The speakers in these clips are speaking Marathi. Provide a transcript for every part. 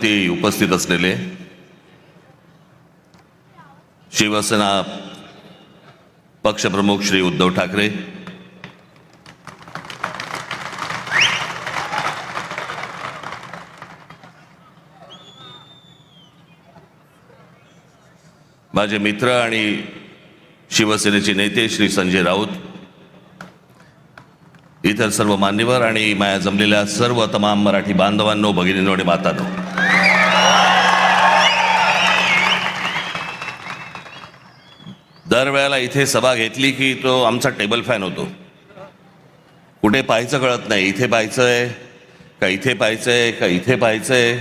ते उपस्थित असलेले शिवसेना पक्षप्रमुख श्री उद्धव ठाकरे, माझे मित्र आणि शिवसेनेचे नेते श्री संजय राऊत, इतर सर्व मान्यवर आणि माया जमलेल्या सर्व तमाम मराठी बांधवांनो, भगिनींनो आणि मातांनो, दरवेळेला इथे सभा घेतली की तो आमचा टेबल फॅन होतो. कुठे पाहायचं कळत नाही, इथे पाहायचंय का इथे पाहायचंय का इथे पाहायचंय.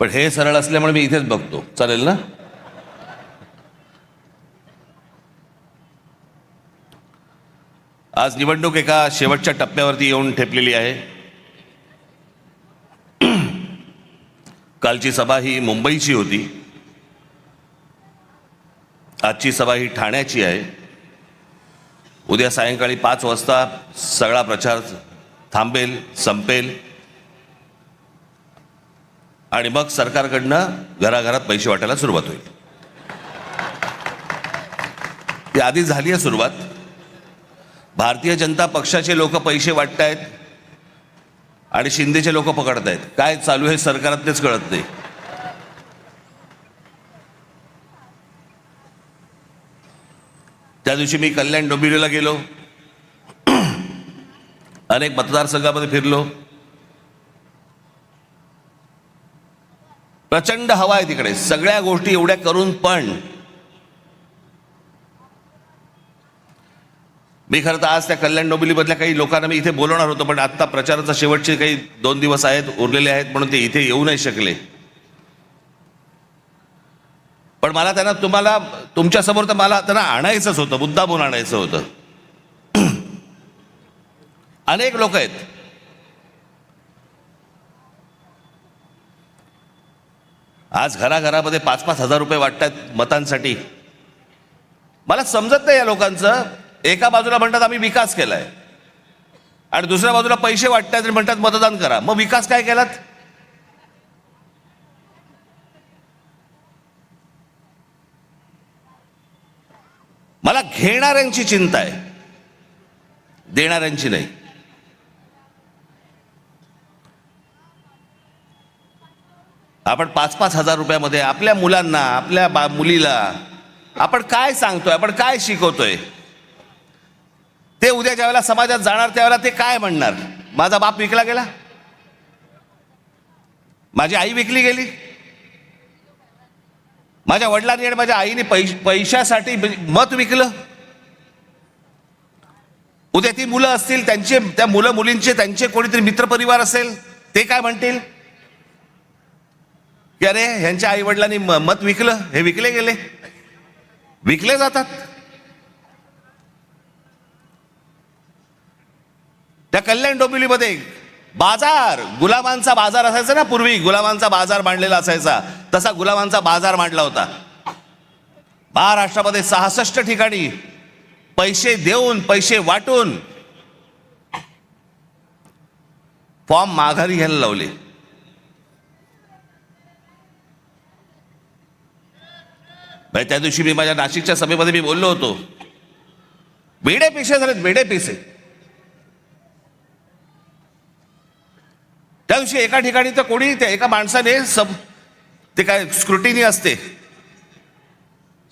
पण हे सरळ असल्यामुळे मी इथेच बघतो. चालेल ना? आज निवडणूक एका शेवटच्या टप्प्यावरती येऊन ठेपलेली आहे. कालची सभा ही मुंबईची होती, आजची सभा ही ठाण्याची आहे. उद्या सायंकाळी 5 वाजता सगळा प्रचार थांबेल, संपेल आणि मग सरकारकडनं घराघरात पैसे वाटायला सुरुवात होईल. ती आधी झाली आहे सुरुवात. भारतीय जनता पक्षाचे लोक पैसे वाटतायत आणि शिंदेचे लोक पकडतायत. काय चालू आहे सरकारात तेच कळत नाही. त्या दिवशी मी कल्याण डोंबिवलीला गेलो, अनेक मतदारसंघामध्ये फिरलो. प्रचंड हवा आहे तिकडे, सगळ्या गोष्टी एवढ्या करून पण मी खरं तर आज त्या कल्याण डोंबिवलीमधल्या काही लोकांना मी इथे बोलवणार होतो, पण आता प्रचाराचा शेवटचे काही 2 दिवस आहेत उरलेले आहेत म्हणून ते इथे येऊ नाही शकले. पण मला त्यांना तुमच्यासमोर तर मला त्यांना आणायचंच होतं, मुद्दामून आणायचं होतं. अनेक लोक आहेत. आज घराघरामध्ये 5-5 हजार रुपये वाटतात मतांसाठी. मला समजत नाही या लोकांचं. एका बाजूला म्हणतात आम्ही विकास केलाय आणि दुसऱ्या बाजूला पैसे वाटतात आणि म्हणतात मतदान करा. मग विकास काय केलात? मला घेणाऱ्यांची चिंता आहे, देणाऱ्यांची नाही. आपण 5-5 हजार रुपयामध्ये आपल्या मुलांना, आपल्या मुलीला आपण काय सांगतोय, आपण काय शिकवतोय? ते उद्या ज्यावेळेला समाजात जाणार त्यावेळेला ते काय म्हणणार? माझा बाप विकला गेला, माझी आई विकली गेली, माझ्या वडिलांनी आणि माझ्या आईने पैशासाठी मत विकलं. उद्या ती मुलं असतील, त्यांचे त्या मुलं मुलींचे त्यांचे कोणीतरी मित्रपरिवार असेल, ते काय म्हणतील की अरे ह्यांच्या आई वडिलांनी मत विकलं, हे विकले गेले. विकले जातात. त्या कल्याण डोंबिवलीमध्ये बाजार, गुलामांचा बाजार असायचा ना पूर्वी, गुलामांचा बाजार मांडलेला असायचा, तसा गुलामांचा बाजार मांडला होता. महाराष्ट्रामध्ये 66 ठिकाणी पैसे देऊन, पैसे वाटून फॉर्म माघारी घ्यायला लावले. त्या दिवशी मी माझ्या नाशिकच्या सभेमध्ये मी बोललो होतो, वेडे पैसे झालेत, वेडे पैसे. त्या दिवशी एका ठिकाणी तर कोणी त्या एका माणसाने ते काय स्क्रुटिनी असते,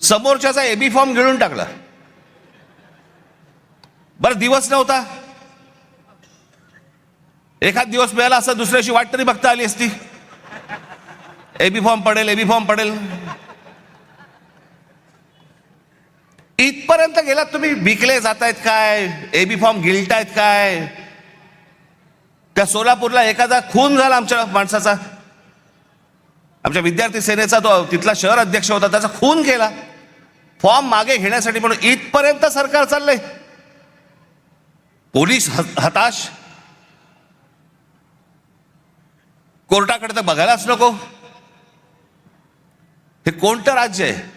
समोरच्याचा एबी फॉर्म गिळून टाकला. बरं दिवस नव्हता, एखाद दिवस मिळाला असं, दुसऱ्या दिवशी वाट तरी बघता आली असती. एबी फॉर्म पडेल, एबी फॉर्म पडेल. इथपर्यंत गेलात तुम्ही. विकले जातायत काय, एबी फॉर्म गिळतायत काय. त्या सोलापूरला एखादा खून झाला आमच्या माणसाचा, आमच्या विद्यार्थी सेनेचा, तो तिथला शहर अध्यक्ष होता, त्याचा खून केला फॉर्म मागे घेण्यासाठी. म्हणून इथपर्यंत सरकार चाललंय. पोलीस हताश, कोर्टाकडे तर बघायलाच नको. हे कोणतं राज्य आहे?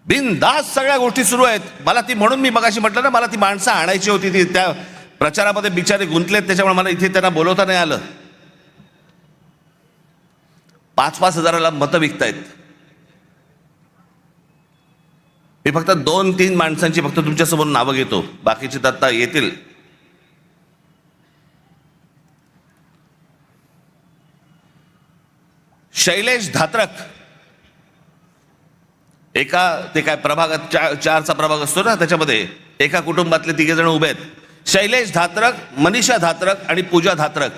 बिनधास्त सगळ्या गोष्टी सुरू आहेत. मला ती, म्हणून मी मगाशी म्हटलं ना, मला ती माणसं आणायची होती, ती त्या प्रचारामध्ये बिचारे गुंतलेत, त्याच्यामुळे मला इथे त्यांना बोलवता नाही आलं. 5-5 हजाराला मतं विकतायत. मी फक्त 2-3 माणसांची फक्त तुमच्यासमोर नावं घेतो, बाकीची तर आता येतील. शैलेश धात्रक, ते काय प्रभागात 4चा प्रभाग असतो ना, त्याच्यामध्ये एका कुटुंबातले 3 जण उभे आहेत. शैलेश धात्रक, मनीषा धात्रक आणि पूजा धात्रक.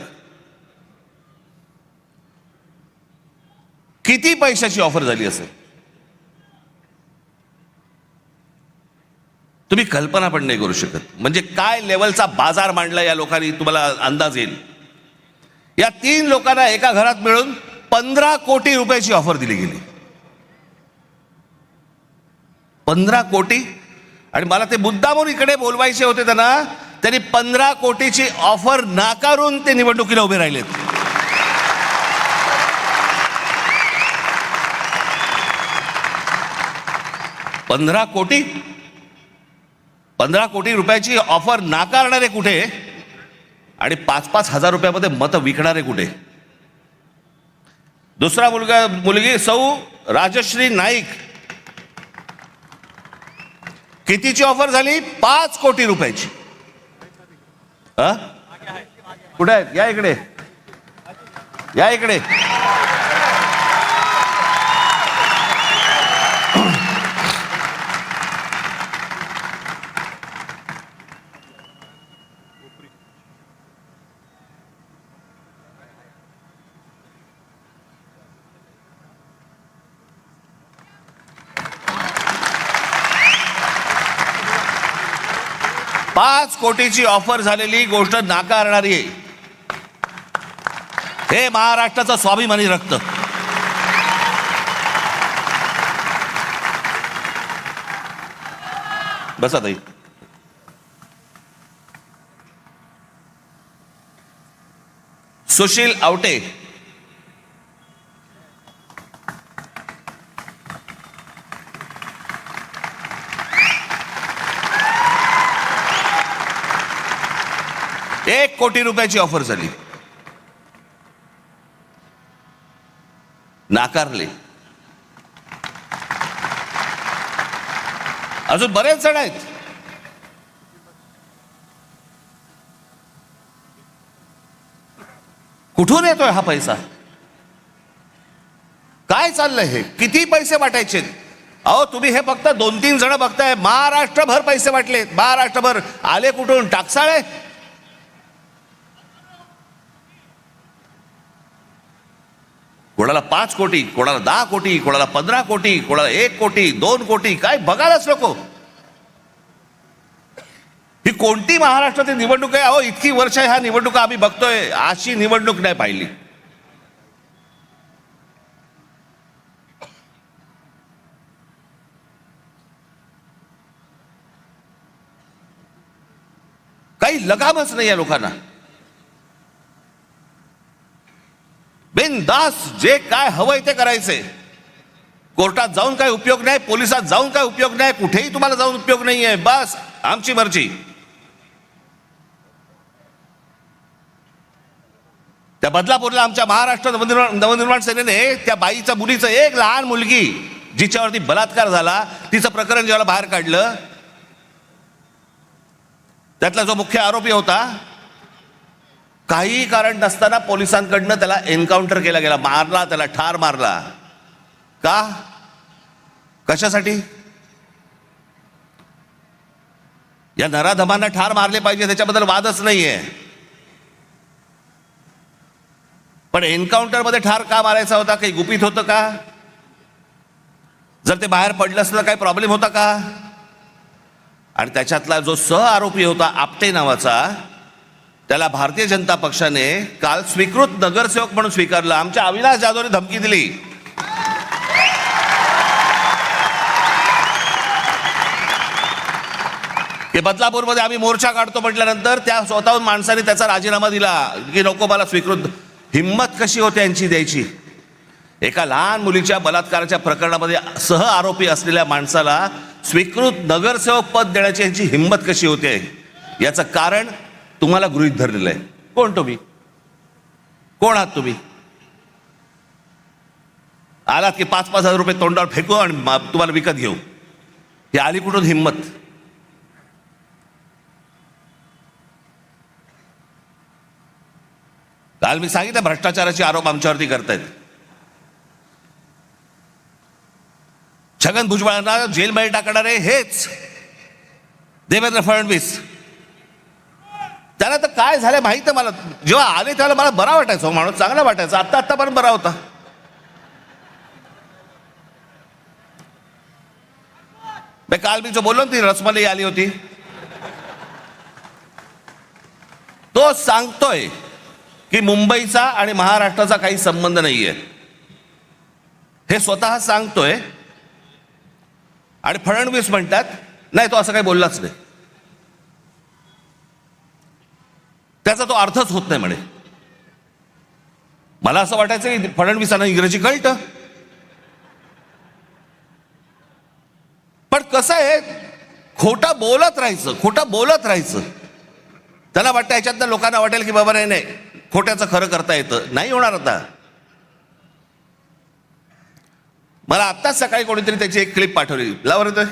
किती पैशाची ऑफर झाली असेल तुम्ही कल्पना पण नाही करू शकत. म्हणजे काय लेवलचा बाजार मांडला या लोकांनी, तुम्हाला अंदाज येईल. या 3 लोकांना एका घरात मिळून 15 कोटी रुपयाची ऑफर दिली गेली. 15 कोटी. आणि मला ते मुद्दामून इकडे बोलवायचे होते त्यांनी 15 कोटीची ऑफर नाकारून ते निवडणुकीला उभे राहिलेत. पंधरा कोटी रुपयाची ऑफर नाकारणारे कुठे आणि 5-5 हजार रुपयामध्ये मतं विकणारे कुठे. दुसरा मुलगी सौ राजश्री नाईक, कितीची ऑफर झाली? 5 कोटी रुपयाची. कुठे आहेत? या इकडे, या इकडे. पाच कोटीची ऑफर झालेली गोष्ट नाकारणारी आहे. हे महाराष्ट्राचं स्वाभिमानी रक्त. बसा ताई. सुशील आवटे, एक कोटी रुपयाची ऑफर झाली, नाकारले. अजून बरेच जण आहेत. कुठून येतोय हा पैसा? काय चाललंय हे? किती पैसे वाटायचे? अहो तुम्ही हे फक्त 2-3 जण बघताय, महाराष्ट्रभर पैसे वाटले. महाराष्ट्रभर आले कुठून? टाकसाळे. कोणाला 5 कोटी, कोणाला 10 कोटी, कोणाला 15 कोटी, कोणाला 1 कोटी, 2 कोटी. काय बघायलाच नको. ही कोणती महाराष्ट्रातील निवडणूक आहे? अहो इतकी वर्ष ह्या निवडणुका आम्ही बघतोय, अशी निवडणूक नाही पाहिली. काही लगामच नाही या लोकांना. बिनधास जे काय हवंय ते करायचंय. कोर्टात जाऊन काय उपयोग नाही, पोलिसात जाऊन काय उपयोग नाही, कुठेही तुम्हाला जाऊन उपयोग नाहीये. बस आमची मर्जी. त्या बदलापूरला आमच्या महाराष्ट्र नवनिर्माण सेनेने त्या बाईच्या मुलीचं, एक लहान मुलगी जिच्यावरती बलात्कार झाला, तिचं प्रकरण जेव्हा बाहेर काढलं, त्यातला जो मुख्य आरोपी होता, काही कारण नसताना पोलिसांकडनं त्याला एन्काउंटर केला गेला, मारला, त्याला ठार मारला. का? कशासाठी? या नराधमांना ठार मारले पाहिजे, त्याच्याबद्दल वादच नाहीये. पण एन्काउंटर मध्ये ठार का मारायचा होता? काही गुपित होतं का? जर ते बाहेर पडलं असतं काही प्रॉब्लेम होता का? आणि त्याच्यातला जो सह आरोपी होता आपटे नावाचा, त्याला भारतीय जनता पक्षाने काल स्वीकृत नगरसेवक म्हणून स्वीकारलं. आमच्या अविनाश जाधवने धमकी दिली. की बदलापूरमध्ये आम्ही मोर्चा काढतो म्हटल्यानंतर त्या स्वतःहून माणसाने त्याचा राजीनामा दिला की नको मला स्वीकृत. हिम्मत कशी होते यांची द्यायची? एका लहान मुलीच्या बलात्काराच्या प्रकरणामध्ये सह आरोपी असलेल्या माणसाला स्वीकृत नगरसेवक पद देण्याची यांची हिम्मत कशी होते? याचं कारण तुम्हाला गृहीत धरलेलं आहे. कोण तुम्ही? कोण आहात तुम्ही? आलात की 5,000 रुपये तोंडावर फेकू आणि तुम्हाला विकत घेऊ. ही आली कुठून हिंमत? काल मी सांगितलं भ्रष्टाचाराचे आरोप आमच्यावरती करतायत. छगन भुजबळांना जेलमध्ये टाकणारे हेच देवेंद्र फडणवीस. त्याला तर काय झालं माहित आहे मला. जेव्हा आले त्याला मला बरा वाटायचा, माणूस चांगला वाटायचा. आत्तापर्यंत बरा होता. काल मी जो बोललो ती रसमलाई आली होती, तो सांगतोय की मुंबईचा आणि महाराष्ट्राचा काही संबंध नाहीये. हे स्वतः सांगतोय आणि फडणवीस म्हणतात नाही तो असं काही बोललाच नाही. त्याचा तो अर्थच होत नाही म्हणे. मला असं वाटायचं की फडणवीसांना इंग्रजी कळतं. पण कसं आहे, खोटं बोलत राहायचं, खोटं बोलत राहायचं. त्याला वाटतं ह्याच्यातनं लोकांना वाटेल की बाबा नाही खोट्याचं खरं करता येतं. नाही होणार. आता मला आत्ताच सकाळी कोणीतरी त्याची एक क्लिप पाठवली. लावर येतोय.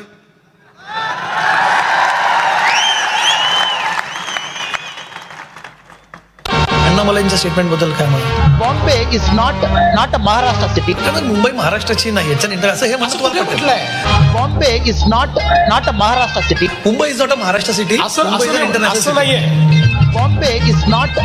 अण्णामलांच्या स्टेटमेंट बद्दल काय म्हणा? Bombay is not a Maharashtra city. Mumbai महाराष्ट्राची नाही याचं असं हे म्हटलं. Bombay is not a Maharashtra city. Mumbai is not a Maharashtra city. असं नाहीये. Bombay is not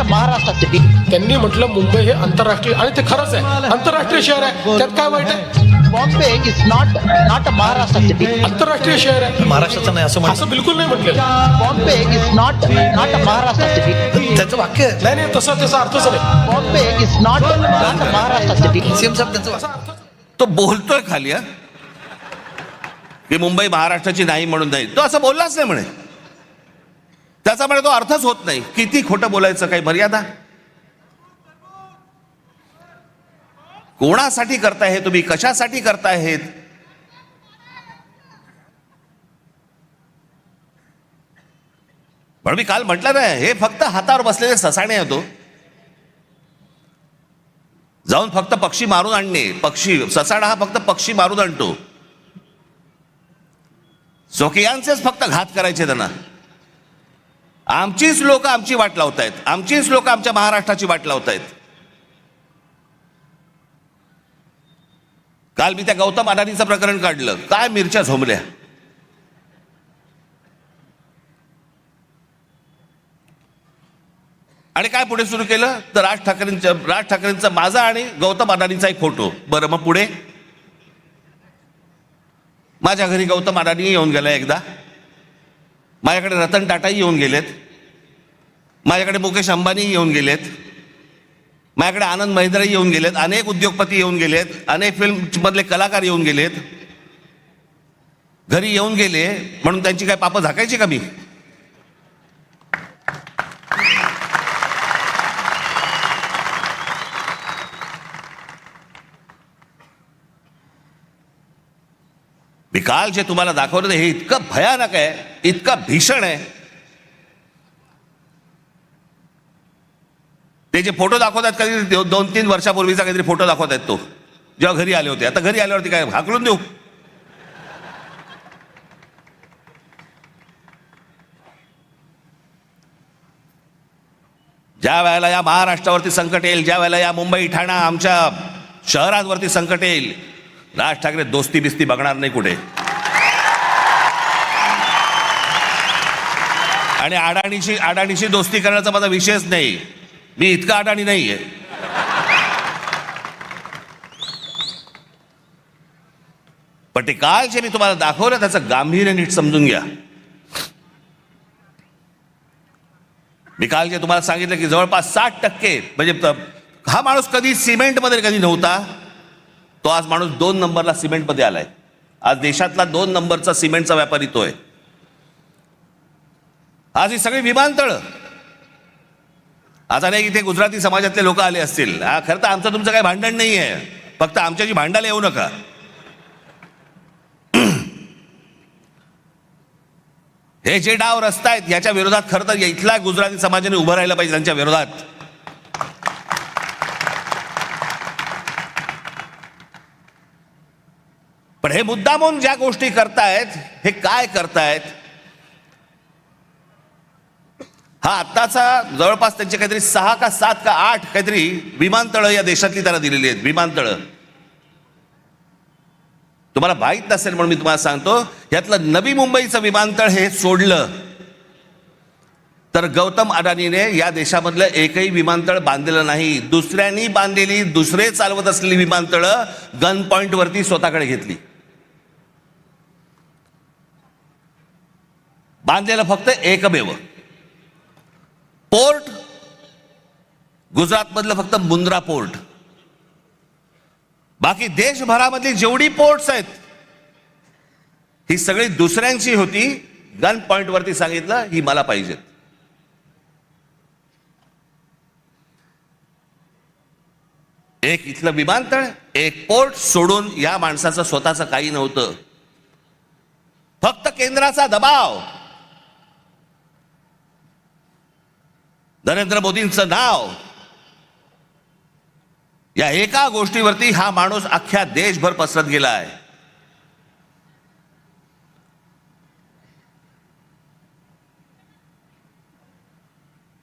a Maharashtra city. त्यांनी म्हटलं मुंबई हे आंतरराष्ट्रीय, आणि ते खरंच आहे, आंतरराष्ट्रीय शहर आहे. त्यात काय वाईट आहे? Bombay is not a Maharashtra city. आंतरराष्ट्रीय शहर आहे, महाराष्ट्राचा नाही असं असं बिलकुल नाही म्हटलं. Bombay is not a Maharashtra city. त्याचं वाक्य आहे. नाही त्याचा अर्थच नाही. Bombay is not a Maharashtra city. CM साहेब त्यांचं वाक्य. तो बोलतोय खाली की मुंबई महाराष्ट्राची नाही म्हणून नाही. तो असं बोललाच नाही म्हणे. त्याचा म्हणे तो अर्थच होत नाही. किती खोटं बोलायचं, काही मर्यादा? कोणासाठी करताय हे तुम्ही? कशासाठी करताय हे? पण मी काल म्हटलं ना, हे फक्त हातावर बसलेले ससाणे होतो. जाऊन फक्त पक्षी मारून आणणे. पक्षी ससाणा हा फक्त पक्षी मारून आणतो. स्वकीयांचेच फक्त घात करायचे त्यांना. आमचीच लोक आमची वाट लावतायत. आमचीच लोक आमच्या महाराष्ट्राची वाट लावतायत. काल मी त्या गौतम अदानीचं प्रकरण काढलं. काय मिरच्या झोंबल्या. आणि काय पुढे सुरू केलं तर राज ठाकरेंचा माझा आणि गौतम अदानीचा एक फोटो. बरं, मग पुढे माझ्या घरी गौतम अदानी येऊन गेला एकदा. माझ्याकडे रतन टाटाही येऊन गेलेत. माझ्याकडे मुकेश अंबानी येऊन गेलेत. माझ्याकडे आनंद महिंद्राही येऊन गेलेत. अनेक उद्योगपती येऊन गेलेत. अनेक फिल्म मधले कलाकार येऊन गेलेत. घरी येऊन गेले म्हणून त्यांची काय पापं झाकायची का मी? मी काल जे तुम्हाला दाखवलं हे इतकं भयानक आहे, इतकं भीषण आहे. ते जे फोटो दाखवतात कधी 2-3 वर्षापूर्वीचा काहीतरी फोटो दाखवतात, तो जेव्हा घरी आले होते. आता घरी आल्यावरती काय हाकलून देऊ? ज्या वेळेला या महाराष्ट्रावरती संकट येईल, ज्या वेळेला या मुंबई ठाणा आमच्या शहरांवरती संकट येईल, राज ठाकरे दोस्ती बिस्ती बघणार नाही कुठे. आणि अडाणीशी दोस्ती करण्याचा माझा विषयच नाही. मी इतका अडाणी नाहीये. पण ते काल जे मी तुम्हाला दाखवलं त्याचं गांभीर्य नीट समजून घ्या. मी काल जे तुम्हाला सांगितलं की जवळपास 60% म्हणजे हा माणूस कधी सिमेंटमध्ये कधी नव्हता, तो आज माणूस 2 नंबरला सिमेंटमध्ये आलाय. आज देशातला 2 नंबरचा सिमेंटचा व्यापारी तो आहे. आज ही सगळी विमानतळं, आता नाही इथे गुजराती समाजातले लोक आले असतील. खरं तर आमचं तुमचं काही भांडण नाही आहे, फक्त आमच्याशी भांडायला येऊ नका. हे जे डाव रचतायत याच्या विरोधात खरं तर इथल्या गुजराती समाजाने उभं राहिलं पाहिजे त्यांच्या विरोधात. पण हे मुद्दामून ज्या गोष्टी करतायत हे काय करतायत, हा आत्ताचा जवळपास त्यांचे काहीतरी 6 का 7 का 8 काहीतरी विमानतळं या देशातली त्यांना दिलेली आहेत. विमानतळं तुम्हाला माहीत नसेल म्हणून मी तुम्हाला सांगतो, यातलं नवी मुंबईचं विमानतळ हे सोडलं तर गौतम अडानीने या देशामधलं एकही विमानतळ बांधलेलं नाही. दुसऱ्यांनी बांधलेली, दुसरे चालवत असलेली विमानतळं गन पॉइंट वरती स्वतःकडे घेतली. बांधलेलं फक्त एकमेव पोर्ट गुजरात मधलं फक्त मुंद्रा पोर्ट. बाकी देशभरामधली जेवढी पोर्ट्स आहेत ही सगळी दुसऱ्यांची होती. गन पॉइंट वरती सांगितलं ही मला पाहिजे. एक इथलं विमानतळ, एक पोर्ट सोडून या माणसाचं स्वतःचं काही नव्हतं. फक्त केंद्राचा दबाव, नरेंद्र मोदींचं नाव, या एका गोष्टीवरती हा माणूस अख्ख्या देशभर पसरत गेला आहे.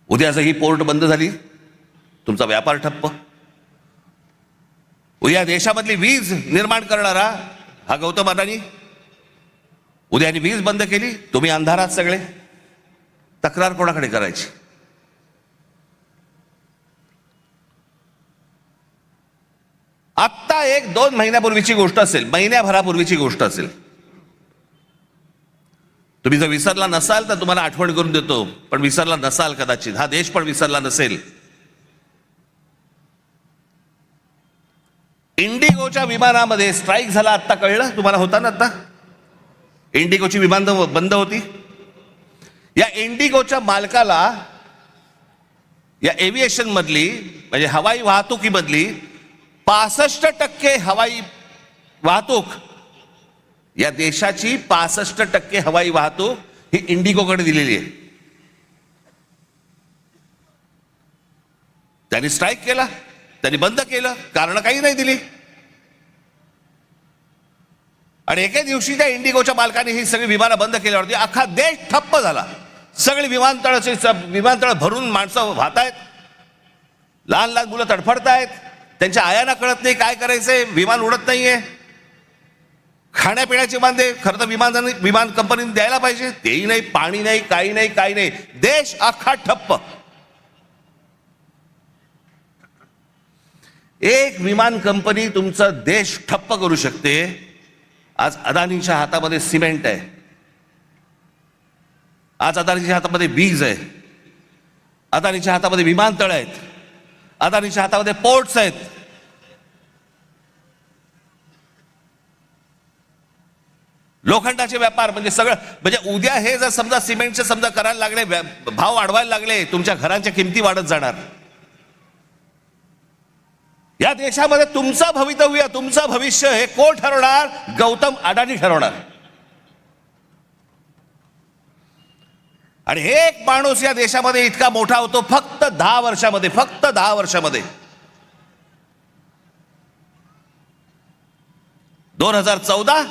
उद्या जर ही पोर्ट बंद झाली, तुमचा व्यापार ठप्प. उद्या देशामधली वीज निर्माण करणारा हा गौतम अडानी, उद्याने वीज बंद केली, तुम्ही अंधारात सगळे. तक्रार कोणाकडे करायची? आत्ता 1-2 महिन्यापूर्वीची गोष्ट असेल, महिन्याभरापूर्वीची गोष्ट असेल. तुम्ही जर विसरला नसाल तर तुम्हाला आठवण करून देतो, पण विसरला नसाल कदाचित, हा देश पण विसरला नसेल. इंडिगोच्या विमानामध्ये स्ट्राईक झाला, आत्ता कळलं तुम्हाला? होता ना आत्ता इंडिगोची विमान बंद होती. या इंडिगोच्या मालकाला या एव्हिएशन मधली म्हणजे हवाई वाहतुकीमधली 65% हवाई वाहतूक, या देशाची 65% हवाई वाहतूक ही इंडिगोकडे दिलेली आहे. त्यांनी स्ट्राईक केला, त्यांनी बंद केलं, कारण काही नाही दिली. आणि एके दिवशी त्या इंडिगोच्या मालकाने ही सगळी विमानं बंद केल्यावरती अख्खा देश ठप्प झाला. सगळी विमानतळ भरून माणसं वाहतायत, लहान लहान मुलं तडफडतायत, त्यांच्या आयांना कळत नाही काय करायचंय, विमान उडत नाहीये. खाण्यापिण्याचे वांदे खरं तर विमान कंपनीने द्यायला पाहिजे, तेही नाही, पाणी नाही, काही नाही, काही नाही. देश अख्खा ठप्प. एक विमान कंपनी तुमचा देश ठप्प करू शकते. आज अदानीच्या हातामध्ये सिमेंट आहे, आज अदानीच्या हातामध्ये वीज आहे, अदानीच्या हातामध्ये विमानतळ आहेत, अदानीच्या हातामध्ये पोर्ट्स आहेत. लोखंडाचे व्यापार म्हणजे सगळं. म्हणजे उद्या हे जर समजा सिमेंटचे समजा करायला लागले, भाव वाढवायला लागले, तुमच्या घरांच्या किमती वाढत जाणार. या देशामध्ये तुमचं भवितव्य, तुमचं भविष्य हे कोण ठरवणार? गौतम अडानी ठरवणार. आणि एक माणूस या देशामध्ये इतका मोठा होतो फक्त 10 वर्षामध्ये, फक्त 10 वर्षामध्ये. 2014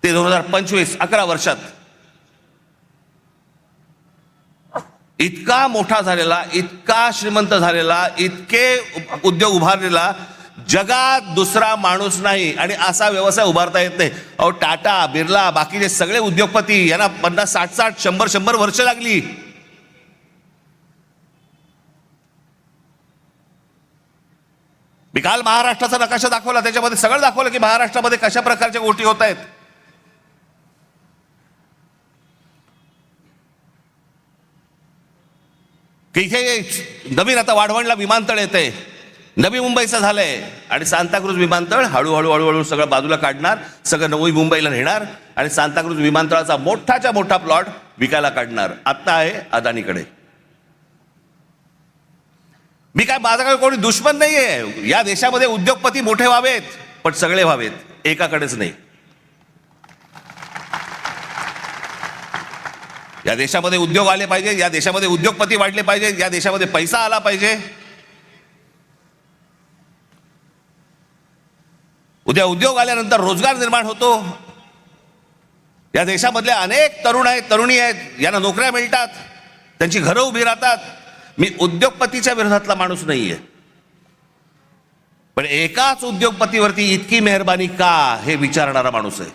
ते 2025 11 वर्षात इतका मोठा झालेला, इतका श्रीमंत झालेला, इतके उद्योग उभारलेला जगात दुसरा माणूस नाही. आणि असा व्यवसाय उभारता येत नाही. अहो टाटा, बिर्ला, बाकीचे सगळे उद्योगपती यांना 50, 60, 100 वर्ष लागली. मी काल महाराष्ट्राचा नकाशा दाखवला, त्याच्यामध्ये सगळं दाखवलं की महाराष्ट्रामध्ये कशा प्रकारच्या गोष्टी होत आहेत. की इथे नवीन आता वाढवणला विमानतळ येते, नवी मुंबईचं झालंय, आणि सांताक्रूज विमानतळ हळूहळू हळूहळू सगळं बाजूला काढणार, सगळं नवी मुंबईला नेणार आणि सांताक्रूज विमानतळाचा मोठाच्या मोठा प्लॉट विकायला काढणार. आत्ता आहे अदानीकडे. मी काय, माझा काय कोणी दुश्मन नाहीये. या देशामध्ये उद्योगपती मोठे व्हावेत, पण सगळे व्हावेत, एकाकडेच नाही. या देशामध्ये उद्योग आले पाहिजे, या देशामध्ये उद्योगपती वाढले पाहिजे, या देशामध्ये पैसा आला पाहिजे. उद्या उद्योग आल्यानंतर रोजगार निर्माण होतो. या देशामधले अनेक तरुण आहेत, तरुणी आहेत, यांना नोकऱ्या मिळतात, त्यांची घरं उभी राहतात. मी उद्योगपतीच्या विरोधातला माणूस नाहीये, पण एकाच उद्योगपतीवरती इतकी मेहरबानी का हे विचारणारा माणूस आहे.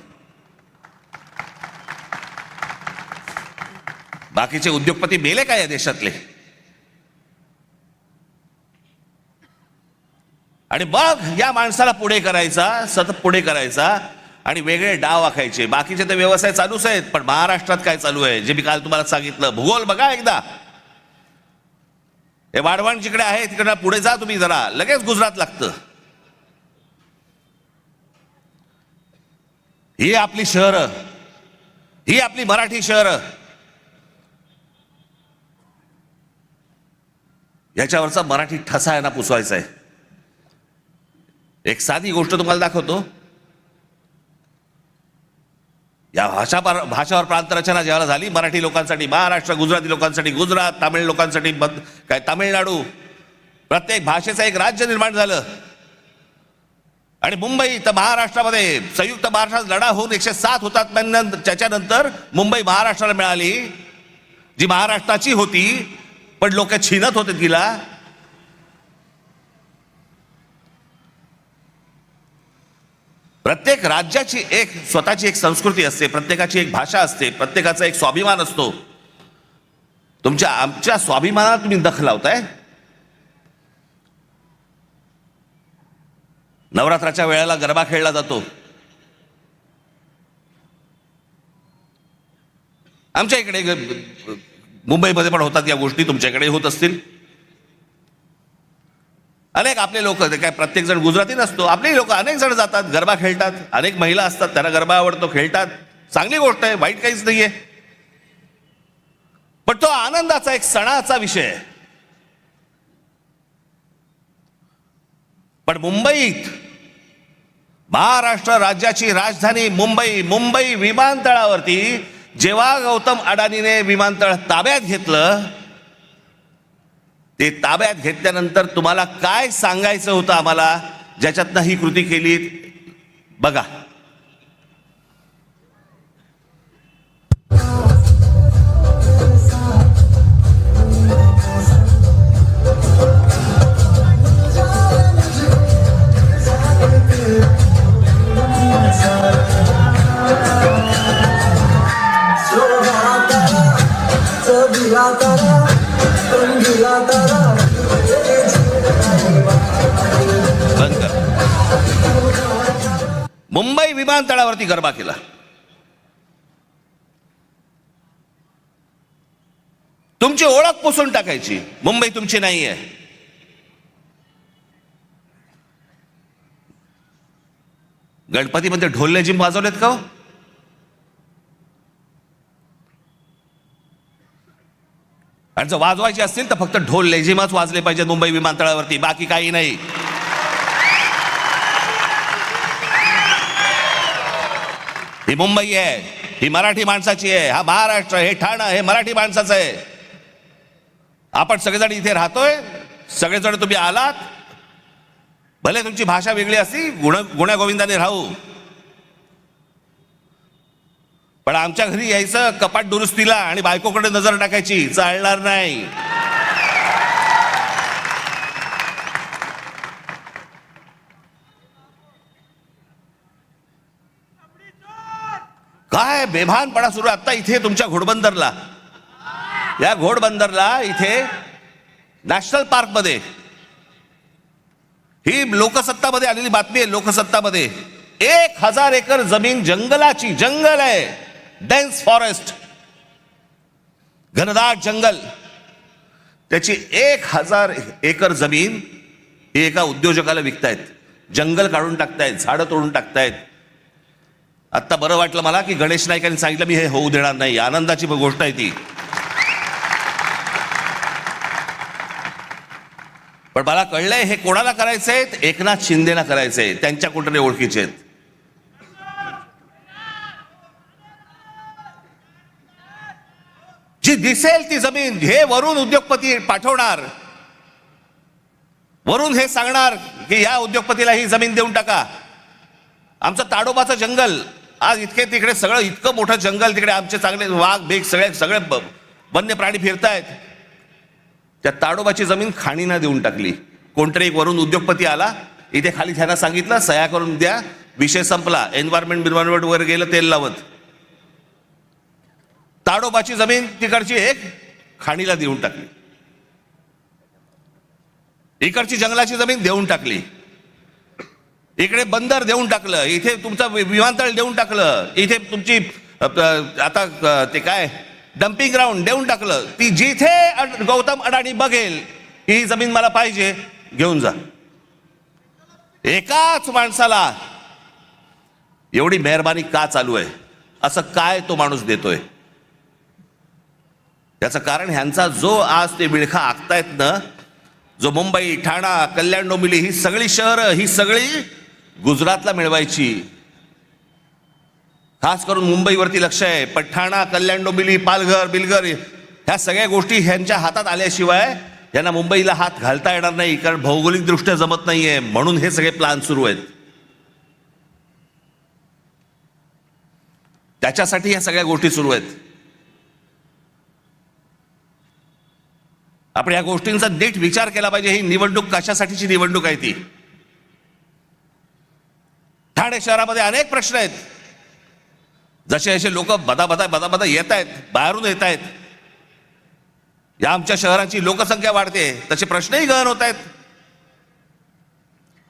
बाकीचे उद्योगपती मेले काय या देशातले? आणि मग या माणसाला पुढे करायचा, सतत पुढे करायचा आणि वेगळे डाव आखायचे. बाकीचे तर व्यवसाय चालूच आहेत, पण महाराष्ट्रात काय चालू आहे जे मी काल तुम्हाला सांगितलं. भूगोल बघा एकदा. हे वाढवण जिकडे आहे तिकडे पुढे जा तुम्ही जरा, लगेच गुजरात लागतं. ही आपली शहरं, ही आपली मराठी शहरं, याच्यावरचा मराठी ठसा आहे ना पुसवायचा आहे. एक साधी गोष्ट तुम्हाला दाखवतो. या भाषावर प्रांतरचना ज्यावेळेला झाली मराठी लोकांसाठी महाराष्ट्र, गुजराती लोकांसाठी गुजरात, तामिळ लोकांसाठी काय तामिळनाडू, प्रत्येक भाषेचं एक राज्य निर्माण झालं. आणि मुंबई तर महाराष्ट्रामध्ये संयुक्त महाराष्ट्रात लढा होऊन 107 होतात. त्याच्यानंतर मुंबई महाराष्ट्राला मिळाली, जी महाराष्ट्राची होती, पण लोक छीनत होते तिला. प्रत्येक राज्याची एक स्वतःची एक संस्कृती असते, प्रत्येकाची एक भाषा असते, प्रत्येकाचा एक स्वाभिमान असतो. आमच्या स्वाभिमानाला तुम्ही दख लावताय. नवरात्राच्या वेळेला गरबा खेळला जातो. आमच्या इकडे मुंबईमध्ये पण होतात या गोष्टी, तुमच्याकडे होत असतील. अनेक आपले लोक, काय प्रत्येक जण गुजराती नसतो, आपले लोक अनेक जण जातात, गरबा खेळतात. अनेक महिला असतात, त्यांना गरबा आवडतो, खेळतात. चांगली गोष्ट आहे, वाईट काहीच नाहीये. पण तो आनंदाचा एक सणाचा विषय आहे. पण मुंबईत, महाराष्ट्र राज्याची राजधानी मुंबई विमानतळावरती जेव्हा गौतम अडानीने विमानतळ ताब्यात घेतलं, ते ताब्यात घेतल्यानंतर तुम्हाला काय सांगायचं होतं आम्हाला, ज्याच्यातनं ही कृती केली बघा. मुंबई विमानतळावरती गरबा केला. तुमची ओळख पुसून टाकायची. मुंबई तुमची नाहीये. गणपतीमध्ये ढोल लेझिम वाजवलेत का हो? आणि जर वाजवायचे असतील तर फक्त ढोल लेझिमच वाजले पाहिजे मुंबई विमानतळावरती, बाकी काही नाही. ही मुंबई आहे, ही मराठी माणसाची आहे. हा महाराष्ट्र, हे ठाणं, हे मराठी माणसाचं आहे. आपण सगळेजण इथे राहतोय, सगळेजण तुम्ही आलात. भले तुमची भाषा वेगळी असती, गुण्यागोविंदाने राहू, पण आमच्या घरी यायचं कपाट दुरुस्तीला आणि बायकोकडे नजर टाकायची, चालणार नाही. काय बेभानपणा सुरू आता इथे तुमच्या घोडबंदरला. या घोडबंदरला इथे नॅशनल पार्क मध्ये, ही लोकसत्तामध्ये आलेली बातमी आहे. लोकसत्तामध्ये 1000 एकर जमीन जंगलाची, जंगल आहे, डेन्स फॉरेस्ट, घनदाट जंगल, त्याची 1000 एकर जमीन ही एका उद्योजकाला विकतायत. जंगल काढून टाकतायत, झाडं तोडून टाकतायत. आता बरं वाटलं मला की गणेश नाईकांनी सांगितलं मी हे होऊ देणार नाही. आनंदाची गोष्ट आहे ती. पण मला कळलंय हे कोणाला करायचंय? एकनाथ शिंदेला करायचंय. त्यांच्या कुठे ओळखीचे आहेत. दिसेल ती जमीन हे वरून उद्योगपती पाठवणार, वरून हे सांगणार की या उद्योगपतीला ही जमीन देऊन टाका. आमचं ताडोबाचं जंगल आज इतके तिकडे सगळं इतकं मोठं जंगल, तिकडे आमचे चांगले वाघ बेग सगळे सगळे वन्य प्राणी फिरतायत. त्या ताडोबाची जमीन खाणींना देऊन टाकली. कोणतरी एक वरून उद्योगपती आला, इथे खाली त्यांना सांगितलं सह्या करून द्या, विषय संपला. एन्व्हायरमेंट वर गेलं तेल लावत. ताडोबाची जमीन तिकडची एक खाणीला देऊन टाकली, इकडची जंगलाची जमीन देऊन टाकली, इकडे बंदर देऊन टाकलं, इथे तुमचं विमानतळ देऊन टाकलं, इथे तुमची आता ते काय डम्पिंग ग्राउंड देऊन टाकलं. ती जिथे गौतम अडाणी बघेल ही जमीन मला पाहिजे घेऊन जा. एकाच माणसाला एवढी मेहरबानी का चालू आहे? असं काय तो माणूस देतोय? याचं कारण ह्यांचा जो आज ते विळखा आखतायत ना, जो मुंबई, ठाणा, कल्याण, डोंबिवली ही सगळी शहरं ही सगळी गुजरातला मिळवायची. खास करून मुंबईवरती लक्ष आहे. पण ठाणा, कल्याण, डोंबिवली, पालघर, बिलघर ह्या सगळ्या गोष्टी ह्यांच्या हातात आल्याशिवाय यांना मुंबईला हात घालता येणार नाही, कारण भौगोलिक दृष्ट्या जमत नाहीये. म्हणून हे सगळे प्लान सुरू आहेत. त्याच्यासाठी ह्या सगळ्या गोष्टी सुरू आहेत. आपण या गोष्टींचा नीट विचार केला पाहिजे. ही निवडणूक कशासाठीची निवडणूक आहे ती? ठाणे शहरामध्ये अनेक प्रश्न आहेत. जसे असे लोक बदा येत आहेत, बाहेरून येत आहेत. या आमच्या शहराची लोकसंख्या वाढते, तसे प्रश्नही गहन होत आहेत.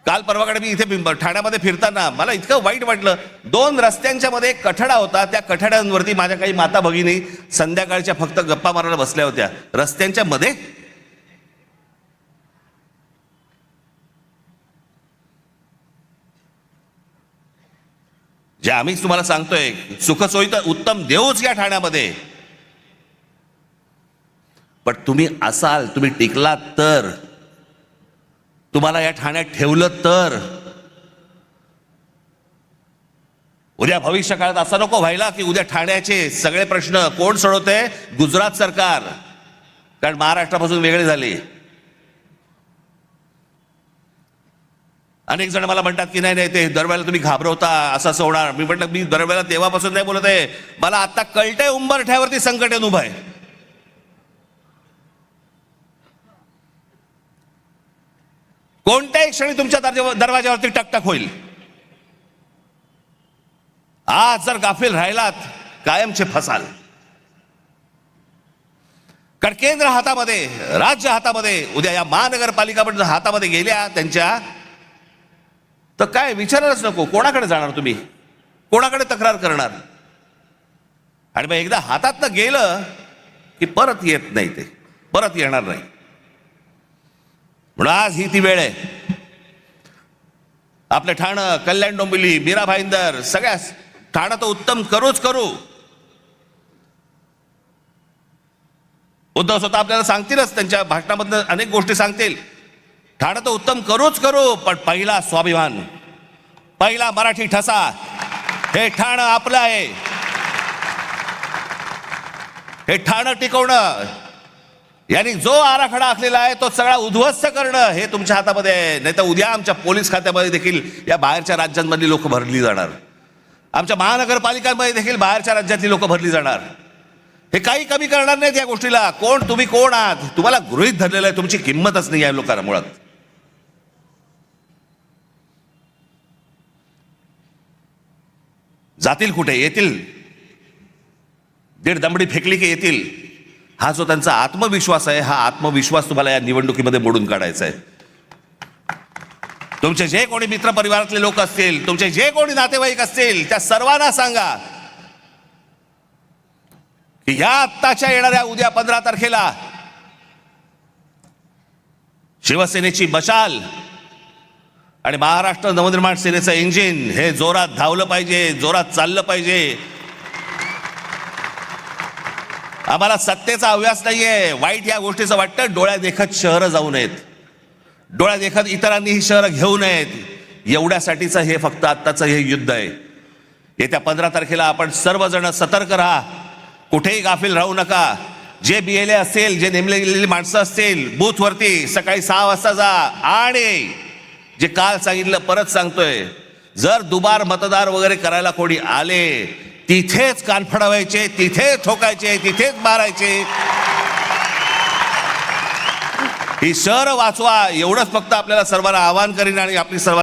काल परवाकडे मी इथे ठाण्यामध्ये फिरताना मला इतकं वाईट वाटलं. 2 रस्त्यांच्या मध्ये एक कठडा होता. त्या कठड्यांवरती माझ्या काही माता भगिनी संध्याकाळच्या फक्त गप्पा मारायला बसल्या होत्या रस्त्यांच्या मध्ये. जे आम्हीच तुम्हाला सांगतोय सुखसोयी तर उत्तम देऊच या ठाण्यामध्ये. पण तुम्ही असाल, तुम्ही टिकलात तर, तुम्हाला या ठाण्यात ठेवलं तर, उद्या भविष्य काळात असं नको व्हायला की उद्या ठाण्याचे सगळे प्रश्न कोण सोडवते? गुजरात सरकार. कारण महाराष्ट्रापासून वेगळे झाले. अनेक जण मला म्हणतात की नाही ते दरवेळेला तुम्ही घाबरवता, असं होणार. मी म्हटलं मी दरवेळेला तेव्हापासून नाही बोलत आहे. मला आता कळतंय उंबरठ्यावरती संकट येऊन उभं आहे. कोणत्याही क्षणी तुमच्या दरवाज्यावरती टकटक होईल. आज जर गाफील राहिलात कायमचे फसाल. कारण केंद्र हातामध्ये, राज्य हातामध्ये, उद्या या महानगरपालिका पण हातामध्ये गेल्या त्यांच्या, तर काय विचारायलाच नको. कोणाकडे जाणार तुम्ही? कोणाकडे तक्रार करणार? आणि मग एकदा हातातनं गेलं की परत येत नाही, ते परत येणार नाही. म्हणून आज ही ती वेळ आहे. आपलं ठाणं, कल्याण, डोंबिवली, मीरा भाईंदर सगळ्या ठाणं तर उत्तम करूच करू. उद्धव स्वतः आपल्याला सांगतीलच, त्यांच्या भाषणामधनं अनेक गोष्टी सांगतील. ठाणं तर उत्तम करूच करू, पण पहिला स्वाभिमान, पहिला मराठी ठसा, हे ठाणं आपलं आहे. हे ठाणं टिकवणं, यांनी जो आराखडा आखलेला आहे तो सगळा उद्ध्वस्त करणं हे तुमच्या हातामध्ये आहे. नाही तर उद्या आमच्या पोलीस खात्यामध्ये देखील या बाहेरच्या राज्यांमधली लोक भरली जाणार. आमच्या महानगरपालिकांमध्ये देखील बाहेरच्या राज्यातली लोक भरली जाणार. हे काही कमी करणार नाहीत या गोष्टीला. कोण तुम्ही कोण आहात? तुम्हाला गृहीत धरलेलं आहे. तुमची किंमतच नाही या लोकांना मुळात. जातील कुठे? येतील. 1.5 दमडी फेकली की येतील. हा जो त्यांचा आत्मविश्वास आहे, हा आत्मविश्वास तुम्हाला या निवडणुकीमध्ये मोडून काढायचा आहे. तुमचे जे कोणी मित्र परिवारातले लोक असतील, तुमचे जे कोणी नातेवाईक असतील, त्या सर्वांना सांगा की ह्या आत्ताच्या येणाऱ्या उद्या 15 तारखेला शिवसेनेची मशाल आणि महाराष्ट्र नवनिर्माण सेनेचं इंजिन हे जोरात धावलं पाहिजे, जोरात चाललं पाहिजे. आम्हाला सत्तेचा अभ्यास नाहीये. वाईट या गोष्टीचं वाटतं. डोळ्या देखत शहरं जाऊ नयेत, डोळ्या देखत इतरांनी ही शहरं घेऊ नयेत, एवढ्यासाठीचं हे फक्त आत्ताचं हे युद्ध आहे. येत्या 15 तारखेला आपण सर्वजण सतर्क राहा. कुठेही गाफील राहू नका. जे BLA असेल, जे नेमले गेलेली माणसं असतील बूथवरती सकाळी 6 वाजता जा. आणि जे काल सांगितलं परत सांगतोय, जर दुबार मतदार वगैरे करायला कोणी आले तिथेच कान फडवायचे, तिथेच ठोकायचे, तिथेच मारायचे. ही शहर वाचवा एवढंच फक्त आपल्याला सर्वांना आवाहन करीन आणि आपली सर्व